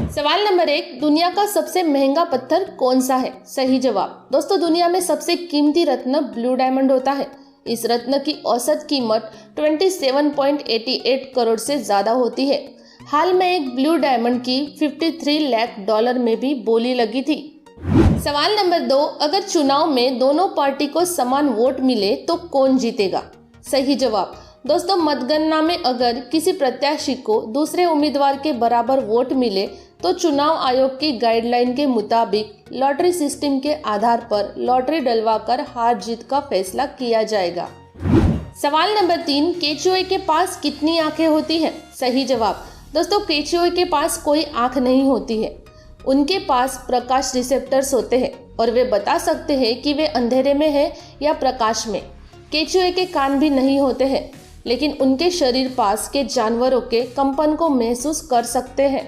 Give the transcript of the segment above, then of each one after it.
सवाल नंबर 1, दुनिया का सबसे महंगा पत्थर कौन सा है? सही जवाब। दोस्तों, दुनिया में सबसे कीमती रत्न ब्लू डायमंड होता है। इस रत्न की औसत कीमत 27.88 करोड़ से ज्यादा होती है। हाल में एक ब्लू डायमंड की 53 लाख डॉलर में भी बोली लगी थी। सवाल नंबर 2, अगर चुनाव में दोनों पार्टी को समान वोट मिले तो कौन जीतेगा? सही जवाब। दोस्तों, मतगणना में अगर किसी प्रत्याशी को दूसरे उम्मीदवार के बराबर वोट मिले तो चुनाव आयोग की गाइडलाइन के मुताबिक लॉटरी सिस्टम के आधार पर लॉटरी डलवाकर हार जीत का फैसला किया जाएगा। सवाल नंबर 3, केचुए के पास कितनी आंखें होती हैं? सही जवाब। दोस्तों, केचुए के पास कोई आंख नहीं होती है। उनके पास प्रकाश रिसेप्टर्स होते हैं और वे बता सकते हैं कि वे अंधेरे में है या प्रकाश में। केचुए के कान भी नहीं होते हैं, लेकिन उनके शरीर पास के जानवरों के कंपन को महसूस कर सकते हैं।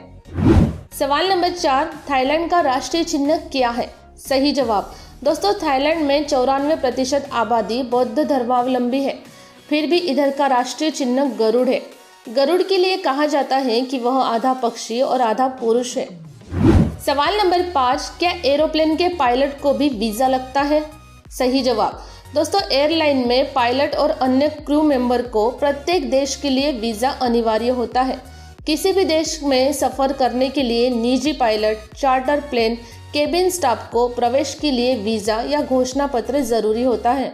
सवाल नंबर 4, थाईलैंड का राष्ट्रीय चिन्ह क्या है? सही जवाब। दोस्तों, थाईलैंड में 94% आबादी बौद्ध धर्मावलंबी है। फिर भी इधर का राष्ट्रीय चिन्ह गरुड़ है। गरुड़ के लिए कहा जाता है कि वह आधा पक्षी और आधा पुरुष है। सवाल नंबर 5, क्या एरोप्लेन के पायलट को भी वीजा लगता है? सही जवाब। दोस्तों, एयरलाइन में पायलट और अन्य क्रू मेंबर को प्रत्येक देश के लिए वीजा अनिवार्य होता है। किसी भी देश में सफर करने के लिए निजी pilot, charter plane, cabin staff को प्रवेश के लिए वीजा या घोषणा पत्र जरूरी होता है।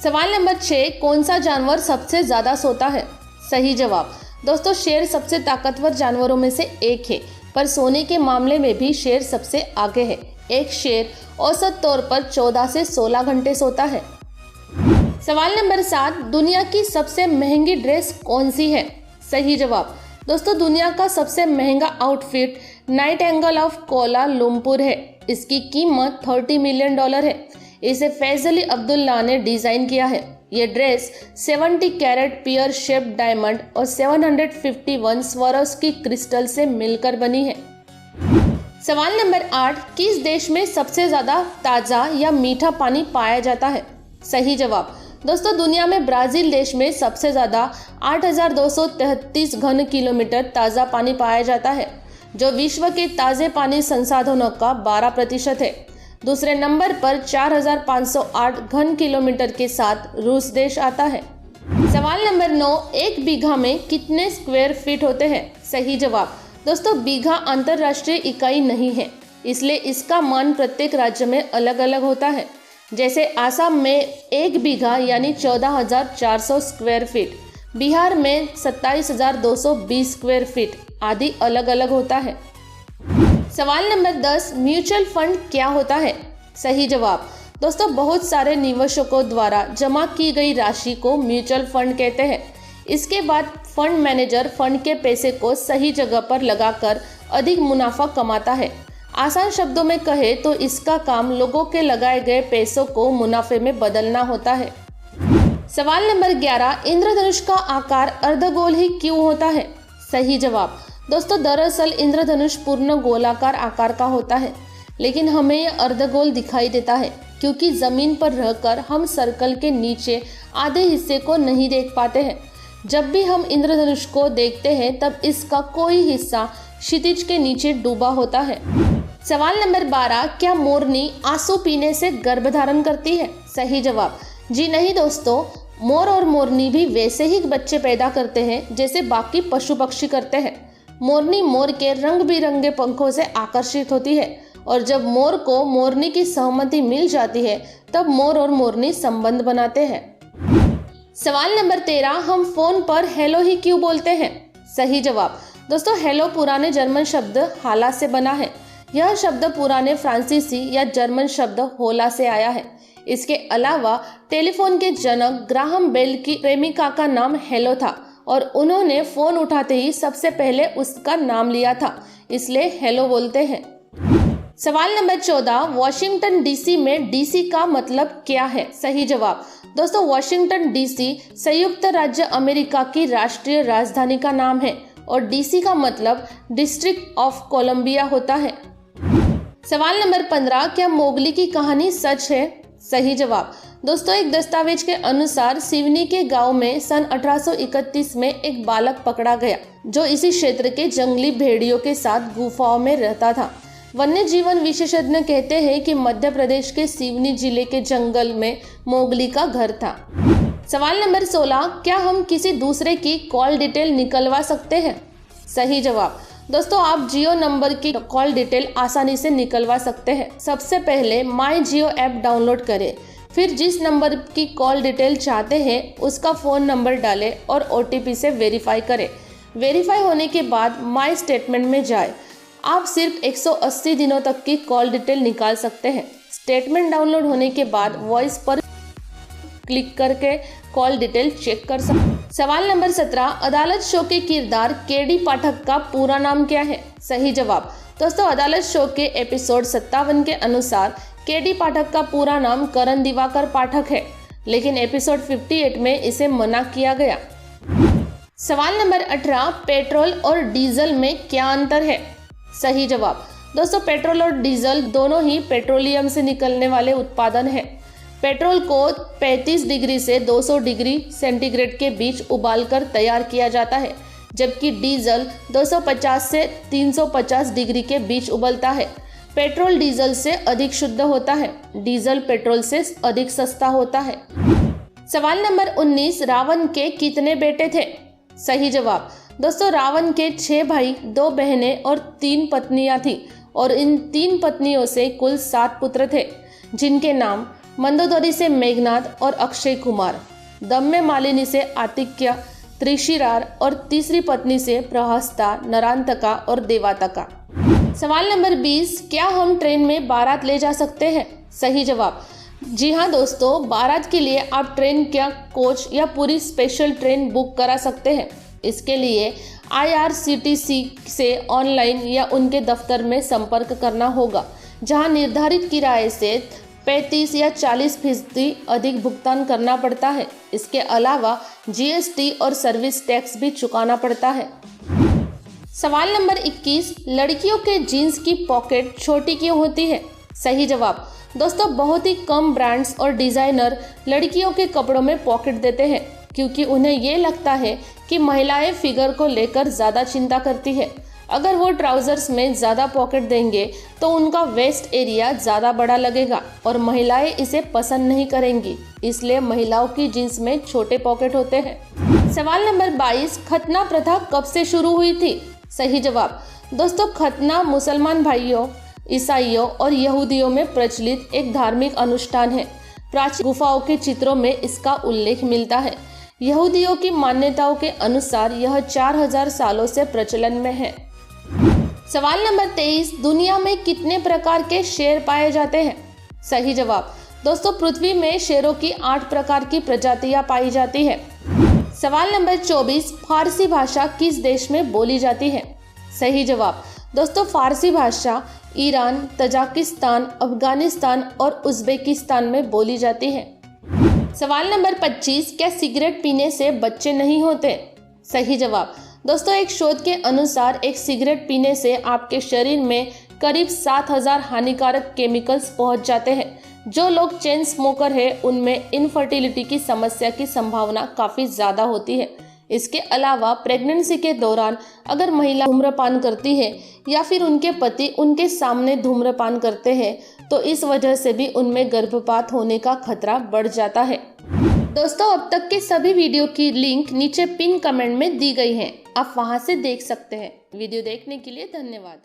सवाल नंबर 6, कौन सा जानवर सबसे ज्यादा सोता है? सही जवाब। दोस्तों, शेर सबसे ताकतवर जानवरों में से एक है, पर सोने के मामले में भी शेर सबसे आगे है। एक शेर औसत तौर पर 14 से 16 घंटे सोता है। सवाल नंबर 7, दुनिया की सबसे महंगी ड्रेस कौन सी है? सही जवाब। दोस्तों, दुनिया का सबसे महंगा outfit Nightingale of Kuala Lumpur है। इसकी कीमत $30 मिलियन है। इसे फैज अली अब्दुल्ला ने डिजाइन किया है। ये dress 70 carat pear shape diamond और 751 स्वरोस्की क्रिस्टल से मिलकर बनी है। सवाल नंबर 8, किस देश में सबसे ज्यादा ताजा या मीठा पानी पाया जाता है? सही जवाब। दोस्तों, दुनिया में ब्राजील देश में सबसे ज्यादा 8,233 घन किलोमीटर ताजा पानी पाया जाता है, जो विश्व के ताजे पानी संसाधनों का 12% है। दूसरे नंबर पर 4,508 घन किलोमीटर के साथ रूस देश आता है। सवाल नंबर 9, एक बीघा में कितने स्क्वायर फीट होते हैं? सही जवाब। दोस्तों, बीघा अंतरराष्ट्रीय इकाई नहीं है, इसलिए इसका मान प्रत्येक राज्य में अलग अलग होता है। जैसे आसाम में एक बीघा यानी 14,400 स्क्वायर फीट, बिहार में 27,220 स्क्वायर फीट आदि अलग अलग होता है। सवाल नंबर 10, म्यूचुअल फंड क्या होता है? सही जवाब। दोस्तों, बहुत सारे निवेशकों द्वारा जमा की गई राशि को म्यूचुअल फंड कहते हैं। इसके बाद फंड मैनेजर फंड के पैसे को सही जगह पर लगाकर अधिक मुनाफा कमाता है। आसान शब्दों में कहे तो इसका काम लोगों के लगाए गए पैसों को मुनाफे में बदलना होता है। सवाल नंबर 11, इंद्रधनुष का आकार अर्धगोल ही क्यों होता है? सही जवाब। दोस्तों, दरअसल इंद्रधनुष पूर्ण गोलाकार आकार का होता है, लेकिन हमें यह अर्धगोल दिखाई देता है क्योंकि जमीन पर रहकर हम सर्कल के नीचे आधे हिस्से को नहीं देख पाते हैं। जब भी हम इंद्रधनुष को देखते हैं तब इसका कोई हिस्सा क्षितिज के नीचे डूबा होता है। सवाल नंबर 12, क्या मोरनी आंसू पीने से गर्भधारण करती है? सही जवाब। जी नहीं दोस्तों, मोर और मोरनी भी वैसे ही बच्चे पैदा करते हैं जैसे बाकी पशु पक्षी करते हैं। मोरनी मोर के रंग बिरंगे पंखों से आकर्षित होती है और जब मोर को मोरनी की सहमति मिल जाती है तब मोर और मोरनी संबंध बनाते हैं। सवाल नंबर 13, हम फोन पर हेलो ही क्यों बोलते हैं? सही जवाब। दोस्तों, हेलो पुराने जर्मन शब्द हाला से बना है। यह शब्द पुराने फ्रांसीसी या जर्मन शब्द होला से आया है। इसके अलावा टेलीफोन के जनक ग्राहम बेल की प्रेमिका का नाम हेलो था और उन्होंने फोन उठाते ही सबसे पहले उसका नाम लिया था, इसलिए हेलो बोलते हैं। सवाल नंबर 14, वॉशिंगटन डीसी में डीसी का मतलब क्या है? सही जवाब। दोस्तों, वॉशिंगटन डीसी संयुक्त राज्य अमेरिका की राष्ट्रीय राजधानी का नाम है और डीसी का मतलब डिस्ट्रिक्ट ऑफ कोलंबिया होता है। सवाल नंबर 15, क्या मोगली की कहानी सच है? सही जवाब। दोस्तों एक दस्तावेज के अनुसार सिवनी के गांव में सन 1831 में एक बालक पकड़ा गया जो इसी क्षेत्र के जंगली भेड़ियों के साथ गुफाओं में रहता था। वन्य जीवन विशेषज्ञ कहते हैं कि मध्य प्रदेश के सिवनी जिले के जंगल में मोगली का घर था। सवाल नंबर 16, क्या हम किसी दूसरे की कॉल डिटेल निकलवा सकते हैं? सही जवाब। दोस्तों आप जियो नंबर की कॉल डिटेल आसानी से निकलवा सकते हैं। सबसे पहले माई जियो ऐप डाउनलोड करें, फिर जिस नंबर की कॉल डिटेल चाहते हैं उसका फ़ोन नंबर डालें और OTP से वेरीफाई करें। वेरीफाई होने के बाद माई स्टेटमेंट में जाए। आप सिर्फ 180 दिनों तक की कॉल डिटेल निकाल सकते हैं। स्टेटमेंट डाउनलोड होने के बाद वॉइस पर क्लिक करके कॉल डिटेल चेक कर सकते। सवाल नंबर 17, अदालत शो के किरदार KD पाठक का पूरा नाम क्या है? सही जवाब। दोस्तों अदालत शो के एपिसोड 57 के अनुसार KD पाठक का पूरा नाम करण दिवाकर पाठक है, लेकिन एपिसोड 58 में इसे मना किया गया। सवाल नंबर 18, पेट्रोल और डीजल में क्या अंतर है? सही जवाब। दोस्तों पेट्रोल और डीजल दोनों ही पेट्रोलियम से निकलने वाले उत्पादन हैं। पेट्रोल को 35 डिग्री से 200 डिग्री सेंटीग्रेड के बीच उबालकर तैयार किया जाता है, जबकि डीजल 250 से 350 डिग्री के बीच उबलता है। पेट्रोल डीजल से अधिक शुद्ध होता है, डीजल पेट्रोल से अधिक सस्ता होता है। सवाल नंबर 19, रावण के कितने बेटे थे? सही जवाब। दोस्तों रावण के 6 भाई, 2 बहनें और 3 पत्नियां थी और इन 3 पत्नियों से कुल 7 पुत्र थे, जिनके नाम मंदोदरी से मेघनाद और अक्षय कुमार, दम्मे मालिनी से आतिक्य, त्रिशिरार और तीसरी पत्नी से प्रहस्ता, नरांतका और देवातका। सवाल नंबर 20, क्या हम ट्रेन में बारात ले जा सकते हैं? सही जवाब। जी हाँ दोस्तों, बारात के लिए आप ट्रेन का कोच या पूरी स्पेशल ट्रेन बुक करा सकते हैं। इसके लिए IRCTC से ऑनलाइन या उनके दफ्तर में संपर्क करना होगा, जहां निर्धारित किराए से 35 या 40% अधिक भुगतान करना पड़ता है। इसके अलावा GST और सर्विस टैक्स भी चुकाना पड़ता है। सवाल नंबर 21, लड़कियों के जीन्स की पॉकेट छोटी क्यों होती है? सही जवाब। दोस्तों बहुत ही कम ब्रांड्स और डिज़ाइनर लड़कियों के कपड़ों में पॉकेट देते हैं, क्योंकि उन्हें ये लगता है कि महिलाएं फिगर को लेकर ज़्यादा चिंता करती है। अगर वो ट्राउजर्स में ज़्यादा पॉकेट देंगे तो उनका वेस्ट एरिया ज़्यादा बड़ा लगेगा और महिलाएं इसे पसंद नहीं करेंगी, इसलिए महिलाओं की जीन्स में छोटे पॉकेट होते हैं। सवाल नंबर 22, खतना प्रथा कब से शुरू हुई थी? सही जवाब। दोस्तों खतना मुसलमान भाइयों, ईसाइयों और यहूदियों में प्रचलित एक धार्मिक अनुष्ठान है। प्राचीन गुफाओं के चित्रों में इसका उल्लेख मिलता है। यहूदियों की मान्यताओं के अनुसार यह 4000 सालों से प्रचलन में है। सवाल नंबर 23, दुनिया में कितने प्रकार के शेर पाए जाते हैं? सही जवाब। दोस्तों पृथ्वी में शेरों की 8 प्रकार की प्रजातियां पाई जाती है। सवाल नंबर 24, फारसी भाषा किस देश में बोली जाती है? सही जवाब। दोस्तों फारसी भाषा ईरान, तजाकिस्तान, अफगानिस्तान और उज्बेकिस्तान में बोली जाती है। सवाल नंबर 25, क्या सिगरेट पीने से बच्चे नहीं होते? सही जवाब। दोस्तों एक शोध के अनुसार एक सिगरेट पीने से आपके शरीर में करीब 7000 हानिकारक केमिकल्स पहुंच जाते हैं। जो लोग चेन स्मोकर हैं उनमें इनफर्टिलिटी की समस्या की संभावना काफ़ी ज़्यादा होती है। इसके अलावा प्रेगनेंसी के दौरान अगर महिला धूम्रपान करती है या फिर उनके पति उनके सामने धूम्रपान करते हैं तो इस वजह से भी उनमें गर्भपात होने का खतरा बढ़ जाता है। दोस्तों अब तक के सभी वीडियो की लिंक नीचे पिन कमेंट में दी गई है, आप वहां से देख सकते हैं। वीडियो देखने के लिए धन्यवाद।